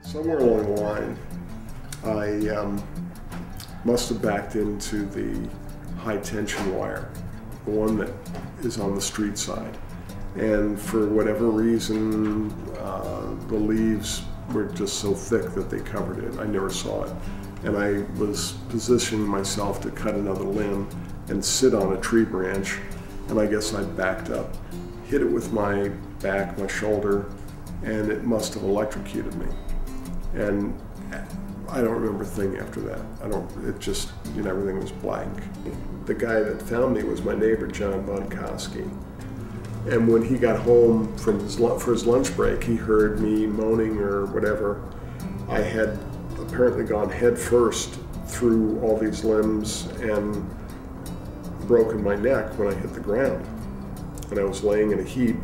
Somewhere along the line, I must have backed into the high tension wire, the one that is on the street side. And for whatever reason, the leaves were just so thick that they covered it. I never saw it. And I was positioning myself to cut another limb and sit on a tree branch. And I guess I backed up, hit it with my back, my shoulder, and it must have electrocuted me. And I don't remember a thing after that. It just, everything was blank. The guy that found me was my neighbor, John Bonkowski. And when he got home for his lunch break, he heard me moaning or whatever. I had apparently gone head first through all these limbs and broken my neck when I hit the ground. And I was laying in a heap,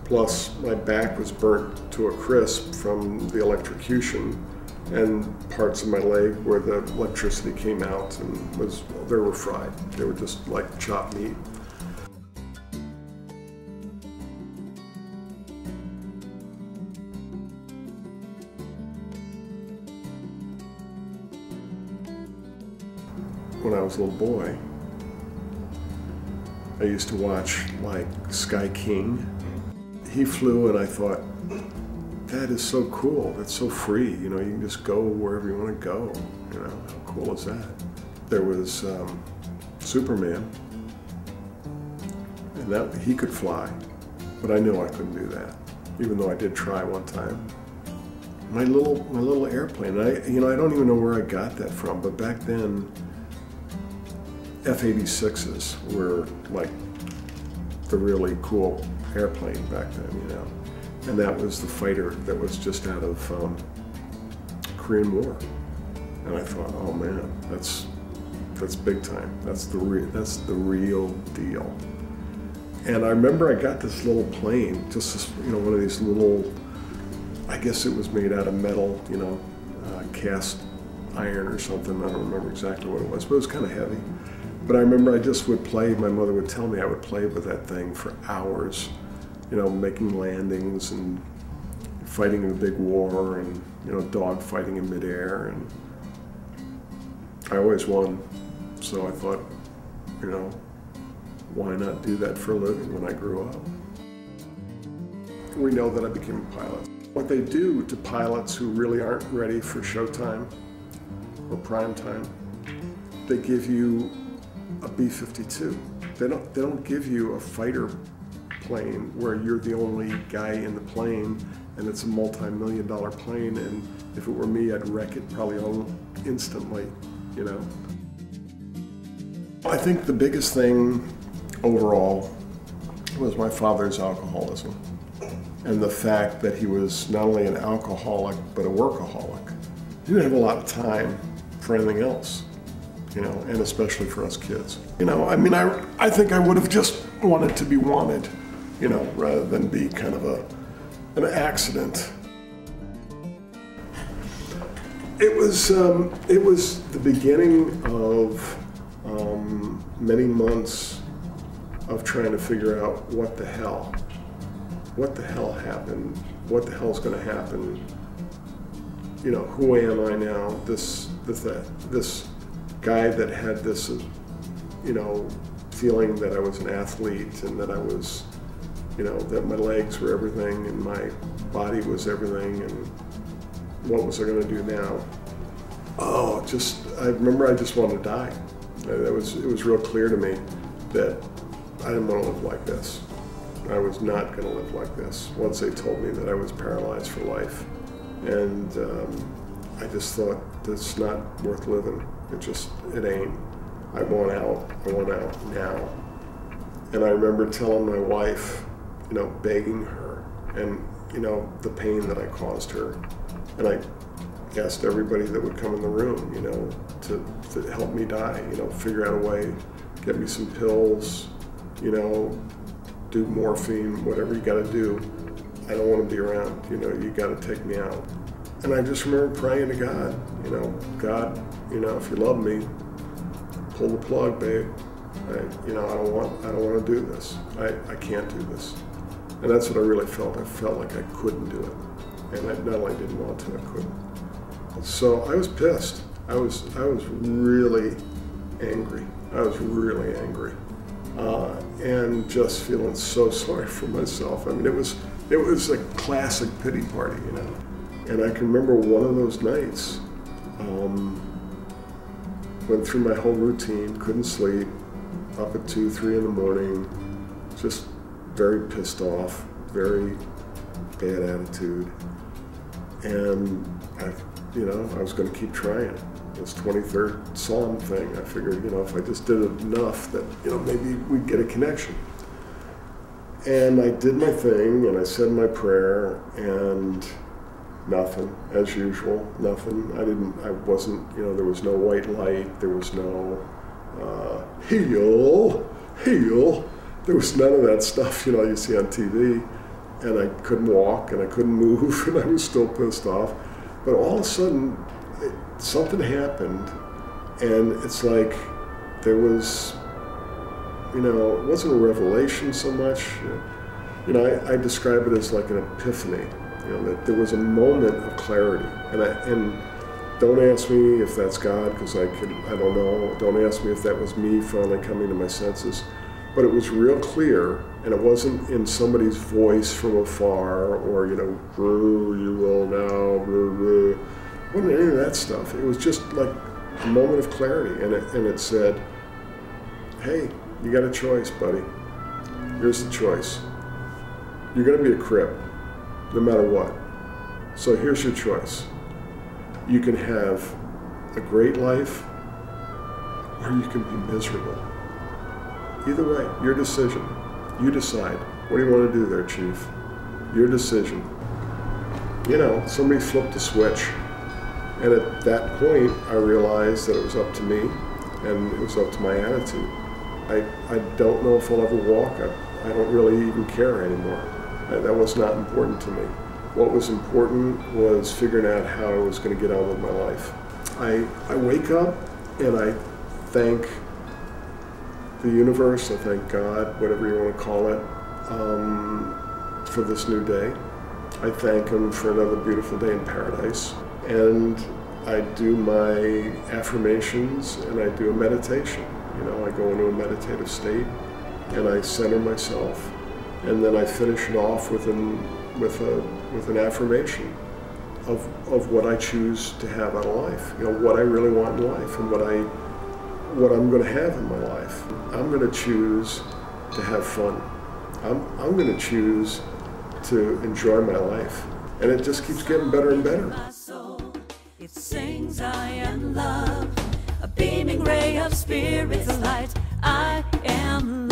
plus my back was burnt to a crisp from the electrocution, and parts of my leg where the electricity came out and they were fried. They were just like chopped meat. When I was a little boy, I used to watch like Sky King. He flew and I thought, that is so cool, that's so free, you can just go wherever you want to go, how cool is that? There was Superman, and he could fly, but I knew I couldn't do that, even though I did try one time. My little airplane, I don't even know where I got that from, but back then, F-86s were like the really cool airplane back then, And that was the fighter that was just out of Korean War. And I thought, oh man, that's big time. That's the real deal. And I remember I got this little plane, just this, one of these little, I guess it was made out of metal, cast iron or something. I don't remember exactly what it was, but it was kind of heavy. But I remember I just would play, my mother would tell me I would play with that thing for hours, making landings and fighting in a big war and, dog fighting in midair. And I always won. So I thought, why not do that for a living when I grew up? We know that I became a pilot. What they do to pilots who really aren't ready for showtime or prime time, they give you a B-52. They don't give you a fighter plane where you're the only guy in the plane and it's a multi-million-dollar plane, and if it were me, I'd wreck it probably instantly, I think the biggest thing overall was my father's alcoholism and the fact that he was not only an alcoholic but a workaholic. He didn't have a lot of time for anything else. And especially for us kids. I think I would have just wanted to be wanted, rather than be kind of an accident. It was the beginning of many months of trying to figure out what the hell happened, what the hell's going to happen, who am I now, this guy that had this, feeling that I was an athlete and that I was, that my legs were everything and my body was everything, and what was I going to do now? I remember I just wanted to die. It was real clear to me that I didn't want to live like this. I was not going to live like this once they told me that I was paralyzed for life. And I just thought, that's not worth living. It ain't. I want out now. And I remember telling my wife, begging her, and, the pain that I caused her. And I asked everybody that would come in the room, to help me die, figure out a way, get me some pills, do morphine, whatever you gotta do. I don't want to be around, you gotta take me out. And I just remember praying to God, God, if you love me, pull the plug, babe. I don't want to do this. I can't do this. And that's what I really felt. I felt like I couldn't do it. And I not only didn't want to, I couldn't. So I was pissed. I was really angry. I was really angry, and just feeling so sorry for myself. I mean, it was a classic pity party, you know. And I can remember one of those nights. Went through my whole routine, couldn't sleep, up at 2, 3 in the morning, just very pissed off, very bad attitude. And I was going to keep trying. This 23rd Psalm thing, I figured, if I just did it enough that, maybe we'd get a connection. And I did my thing, and I said my prayer, and nothing, as usual, nothing. I wasn't, there was no white light, there was no heal. There was none of that stuff, you see on TV. And I couldn't walk, and I couldn't move, and I was still pissed off. But all of a sudden, something happened, and it's like there was, it wasn't a revelation so much. I describe it as like an epiphany. That there was a moment of clarity, and don't ask me if that's God, because I don't know. Don't ask me if that was me finally coming to my senses, but it was real clear, and it wasn't in somebody's voice from afar, or Drew, you will now, blah, blah. It wasn't any of that stuff. It was just like a moment of clarity, and it said, hey, you got a choice, buddy. Here's the choice. You're going to be a crip, no matter what. So here's your choice. You can have a great life, or you can be miserable. Either way, your decision. You decide. What do you want to do there, Chief? Your decision. Somebody flipped a switch, and at that point, I realized that it was up to me, and it was up to my attitude. I don't know if I'll ever walk. I don't really even care anymore. That was not important to me. What was important was figuring out how I was going to get on with my life. I wake up and I thank the universe, I thank God, whatever you want to call it, for this new day. I thank Him for another beautiful day in paradise. And I do my affirmations, and I do a meditation. I go into a meditative state, and I center myself. And then I finish it off with an affirmation of what I choose to have out of life. What I really want in life, and what I'm going to have in my life. I'm going to choose to have fun. I'm going to choose to enjoy my life, and it just keeps getting better and better. It sings, I am love, a beaming ray of spirit's light. I am love.